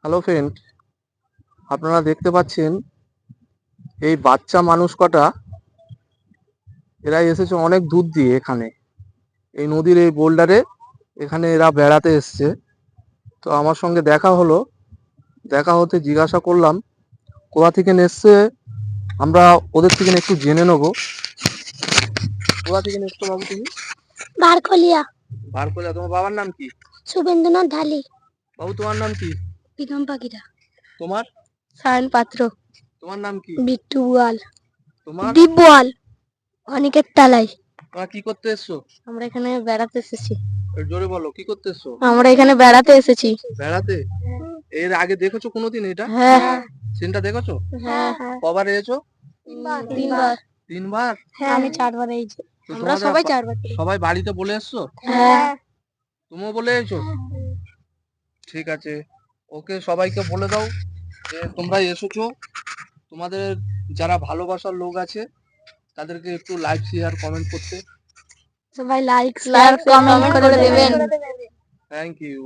Hello friend, আপনারা দেখতে পাচ্ছেন এই বাচ্চা মানুষ কটা এরা এসেছে অনেক দূর দিয়ে এখানে এই নদীর এই বোল্ডারে। এখানে এরা বেড়াতে এসছে। তো আমার সঙ্গে দেখা হলো, দেখা হতে জিজ্ঞাসা করলাম কোথা থেকে এসছে। আমরা ওদের থেকে একটু জেনে নেবো। কোথা থেকে এসছো বাবু তুমি? বারকলিয়া। বারকলিয়া। তোমার বাবার নাম কি? শুভেন্দ্রনাথ ঢালি। বাবু তোমার নাম কি? প্রীতম পাখিরা। তোমার? সায়ন পাত্র। তোমার নাম কি? বিট্টু বোয়াল। তোমার? দীপ বোয়াল। অনিকেত তালাই। তোমরা কি করতে এসছো? আমরা এখানে বেড়াতে এসেছি। জোরে বলো, কি করতে এসছো? আমরা এখানে বেড়াতে এসেছি। বেড়াতে? এর আগে দেখেছো কোনোদিন এটা? হ্যাঁ। সিনটা দেখেছো? হ্যাঁ। কবার এসেছো? 3 বার। 3 বার? হ্যাঁ, আমি 4 বার এসেছি। তো আমরা তোমাদের সবাই 4 বার। সবাই বাড়িতে বলে এসছো? হ্যাঁ। তুমিও বলে এসো? ঠিক আছে, ওকে সবাইকে বলে দাও যে তোমরা এসেছো। তোমাদের যারা ভালোবাসার লোক আছে তাদেরকে একটু লাইক শেয়ার কমেন্ট করতে। সবাই লাইক শেয়ার কমেন্ট করে দেবেন। Thank you.